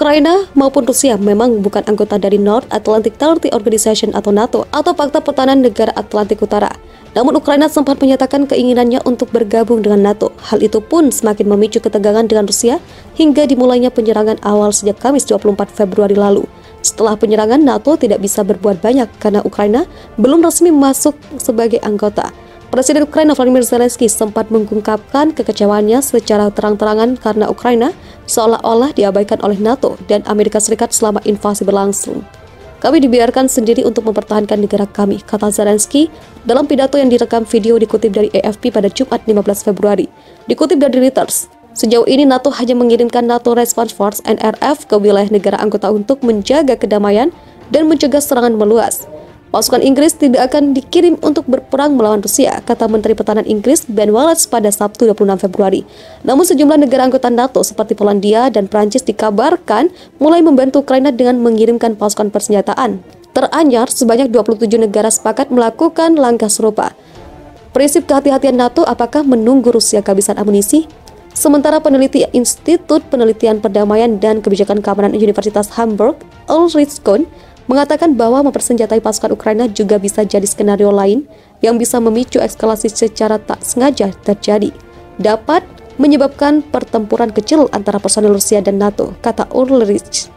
Ukraina maupun Rusia memang bukan anggota dari North Atlantic Treaty Organization atau NATO atau Pakta Pertahanan Negara Atlantik Utara. Namun Ukraina sempat menyatakan keinginannya untuk bergabung dengan NATO. Hal itu pun semakin memicu ketegangan dengan Rusia hingga dimulainya penyerangan awal sejak Kamis 24 Februari lalu. Setelah penyerangan, NATO tidak bisa berbuat banyak karena Ukraina belum resmi masuk sebagai anggota. Presiden Ukraina Volodymyr Zelensky sempat mengungkapkan kekecewaannya secara terang-terangan karena Ukraina seolah-olah diabaikan oleh NATO dan Amerika Serikat selama invasi berlangsung. Kami dibiarkan sendiri untuk mempertahankan negara kami, kata Zelensky dalam pidato yang direkam video dikutip dari AFP pada Jumat 15 Februari. Dikutip dari Reuters, sejauh ini NATO hanya mengirimkan NATO Response Force (NRF) ke wilayah negara anggota untuk menjaga kedamaian dan mencegah serangan meluas. Pasukan Inggris tidak akan dikirim untuk berperang melawan Rusia, kata Menteri Pertahanan Inggris Ben Wallace pada Sabtu 26 Februari. Namun sejumlah negara anggota NATO seperti Polandia dan Prancis dikabarkan mulai membantu Ukraina dengan mengirimkan pasukan persenjataan. Teranyar, sebanyak 27 negara sepakat melakukan langkah serupa. Prinsip kehati-hatian NATO apakah menunggu Rusia kehabisan amunisi? Sementara peneliti Institut Penelitian Perdamaian dan Kebijakan Keamanan Universitas Hamburg, Ulrich Kuhn, mengatakan bahwa mempersenjatai pasukan Ukraina juga bisa jadi skenario lain yang bisa memicu eskalasi secara tak sengaja terjadi. Dapat menyebabkan pertempuran kecil antara personel Rusia dan NATO, kata Ulrich.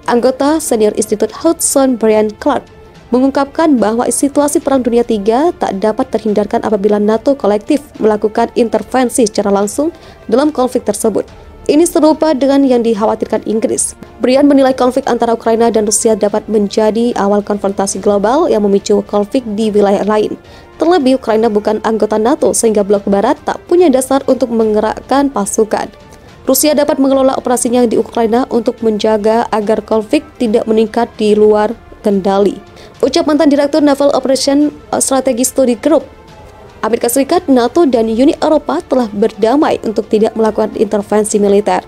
Anggota senior Institut Hudson Brian Clark mengungkapkan bahwa situasi Perang Dunia III tak dapat terhindarkan apabila NATO kolektif melakukan intervensi secara langsung dalam konflik tersebut. Ini serupa dengan yang dikhawatirkan Inggris. Brian menilai konflik antara Ukraina dan Rusia dapat menjadi awal konfrontasi global yang memicu konflik di wilayah lain. Terlebih, Ukraina bukan anggota NATO sehingga blok barat tak punya dasar untuk menggerakkan pasukan. Rusia dapat mengelola operasinya di Ukraina untuk menjaga agar konflik tidak meningkat di luar kendali. Ucap mantan Direktur Naval Operation Strategy Study Group, Amerika Serikat, NATO, dan Uni Eropa telah berdamai untuk tidak melakukan intervensi militer.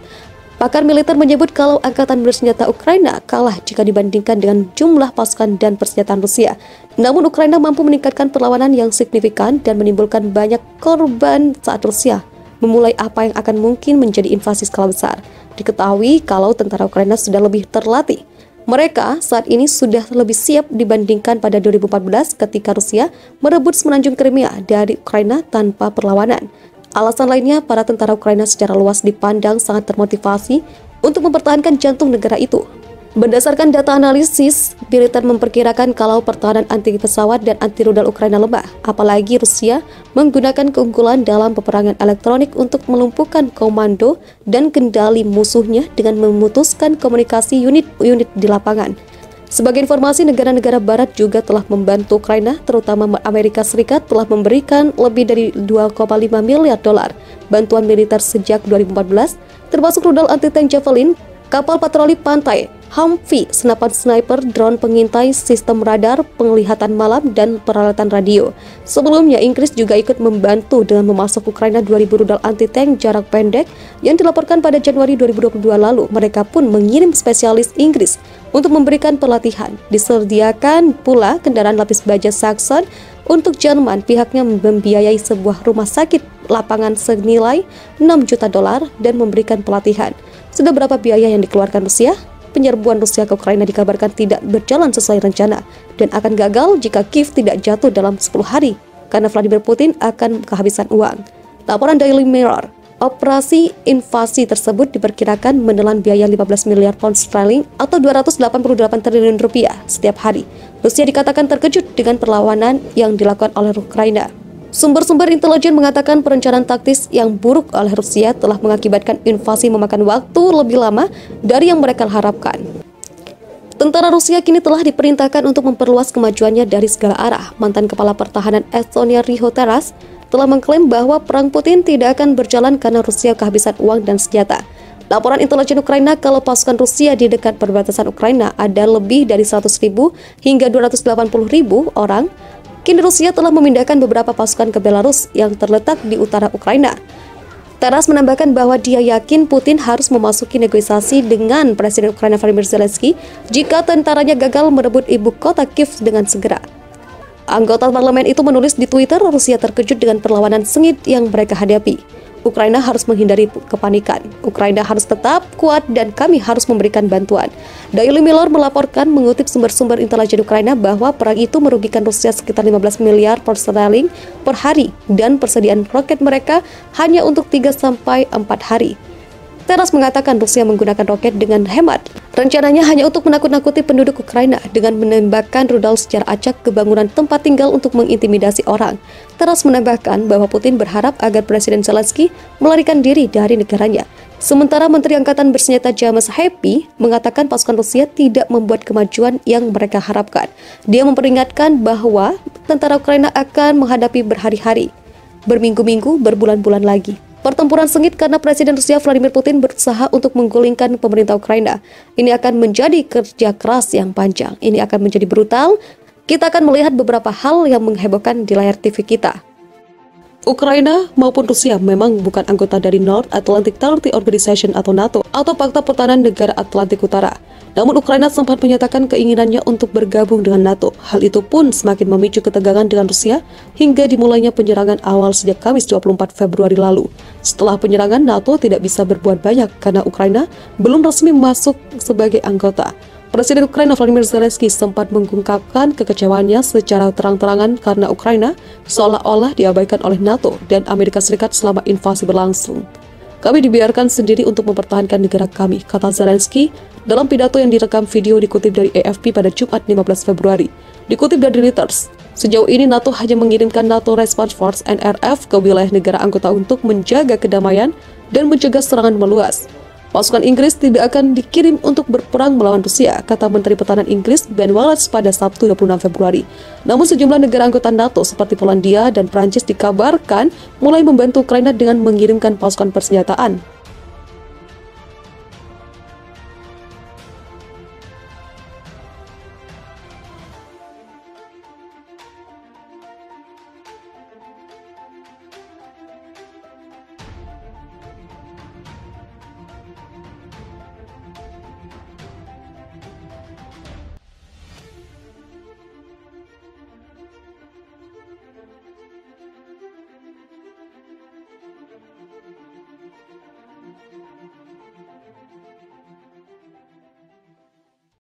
Pakar militer menyebut kalau angkatan bersenjata Ukraina kalah jika dibandingkan dengan jumlah pasukan dan persenjataan Rusia. Namun Ukraina mampu meningkatkan perlawanan yang signifikan dan menimbulkan banyak korban saat Rusia memulai apa yang akan mungkin menjadi invasi skala besar. Diketahui kalau tentara Ukraina sudah lebih terlatih. Mereka saat ini sudah lebih siap dibandingkan pada 2014 ketika Rusia merebut semenanjung Crimea dari Ukraina tanpa perlawanan. Alasan lainnya, para tentara Ukraina secara luas dipandang sangat termotivasi untuk mempertahankan jantung negara itu. Berdasarkan data analisis, militer memperkirakan kalau pertahanan anti pesawat dan anti rudal Ukraina lemah, apalagi Rusia menggunakan keunggulan dalam peperangan elektronik untuk melumpuhkan komando dan kendali musuhnya dengan memutuskan komunikasi unit-unit di lapangan. Sebagai informasi, negara-negara barat juga telah membantu Ukraina, terutama Amerika Serikat telah memberikan lebih dari 2,5 miliar dolar bantuan militer sejak 2014, termasuk rudal anti-tank Javelin, kapal patroli pantai, Humvee, senapan sniper, drone pengintai, sistem radar, penglihatan malam, dan peralatan radio. Sebelumnya, Inggris juga ikut membantu dengan memasok Ukraina 2.000 rudal anti-tank jarak pendek yang dilaporkan pada Januari 2022 lalu. Mereka pun mengirim spesialis Inggris untuk memberikan pelatihan. Disediakan pula kendaraan lapis baja Saxon untuk Jerman. Pihaknya membiayai sebuah rumah sakit lapangan senilai 6 juta dolar dan memberikan pelatihan. Sudah berapa biaya yang dikeluarkan Rusia? Penyerbuan Rusia ke Ukraina dikabarkan tidak berjalan sesuai rencana dan akan gagal jika Kiev tidak jatuh dalam 10 hari karena Vladimir Putin akan kehabisan uang. Laporan Daily Mirror, operasi invasi tersebut diperkirakan menelan biaya 15 miliar pound sterling atau 288 triliun rupiah setiap hari. Rusia dikatakan terkejut dengan perlawanan yang dilakukan oleh Ukraina. Sumber-sumber intelijen mengatakan perencanaan taktis yang buruk oleh Rusia telah mengakibatkan invasi memakan waktu lebih lama dari yang mereka harapkan. Tentara Rusia kini telah diperintahkan untuk memperluas kemajuannya dari segala arah. Mantan Kepala Pertahanan Estonia Riho Teras telah mengklaim bahwa perang Putin tidak akan berjalan karena Rusia kehabisan uang dan senjata. Laporan intelijen Ukraina kalau pasukan Rusia di dekat perbatasan Ukraina ada lebih dari 100.000 hingga 280.000 orang. Kini Rusia telah memindahkan beberapa pasukan ke Belarus yang terletak di utara Ukraina. Teras menambahkan bahwa dia yakin Putin harus memasuki negosiasi dengan Presiden Ukraina Volodymyr Zelensky jika tentaranya gagal merebut ibu kota Kiev dengan segera. Anggota parlemen itu menulis di Twitter, Rusia terkejut dengan perlawanan sengit yang mereka hadapi. Ukraina harus menghindari kepanikan. Ukraina harus tetap kuat dan kami harus memberikan bantuan. Daily Mirror melaporkan mengutip sumber-sumber intelijen Ukraina bahwa perang itu merugikan Rusia sekitar 15 miliar pound sterling per hari dan persediaan roket mereka hanya untuk 3-4 hari. Teras mengatakan Rusia menggunakan roket dengan hemat. Rencananya hanya untuk menakut-nakuti penduduk Ukraina dengan menembakkan rudal secara acak ke bangunan tempat tinggal untuk mengintimidasi orang. Teras menambahkan bahwa Putin berharap agar Presiden Zelensky melarikan diri dari negaranya. Sementara Menteri Angkatan Bersenjata James Happy mengatakan pasukan Rusia tidak membuat kemajuan yang mereka harapkan. Dia memperingatkan bahwa tentara Ukraina akan menghadapi berhari-hari, berminggu-minggu, berbulan-bulan lagi. Pertempuran sengit karena Presiden Rusia Vladimir Putin berusaha untuk menggulingkan pemerintah Ukraina. Ini akan menjadi kerja keras yang panjang. Ini akan menjadi brutal. Kita akan melihat beberapa hal yang menghebohkan di layar TV kita. Ukraina maupun Rusia memang bukan anggota dari North Atlantic Treaty Organization atau NATO atau Pakta Pertahanan Negara Atlantik Utara. Namun Ukraina sempat menyatakan keinginannya untuk bergabung dengan NATO. Hal itu pun semakin memicu ketegangan dengan Rusia hingga dimulainya penyerangan awal sejak Kamis 24 Februari lalu. Setelah penyerangan, NATO tidak bisa berbuat banyak karena Ukraina belum resmi masuk sebagai anggota. Presiden Ukraina Volodymyr Zelensky sempat mengungkapkan kekecewaannya secara terang-terangan karena Ukraina seolah-olah diabaikan oleh NATO dan Amerika Serikat selama invasi berlangsung. Kami dibiarkan sendiri untuk mempertahankan negara kami, kata Zelensky dalam pidato yang direkam video dikutip dari AFP pada Jumat 15 Februari. Dikutip dari Reuters, sejauh ini NATO hanya mengirimkan NATO Response Force NRF ke wilayah negara anggota untuk menjaga kedamaian dan mencegah serangan meluas. Pasukan Inggris tidak akan dikirim untuk berperang melawan Rusia, kata Menteri Pertahanan Inggris Ben Wallace pada Sabtu 26 Februari. Namun sejumlah negara anggota NATO seperti Polandia dan Prancis dikabarkan mulai membantu Ukraina dengan mengirimkan pasukan persenjataan.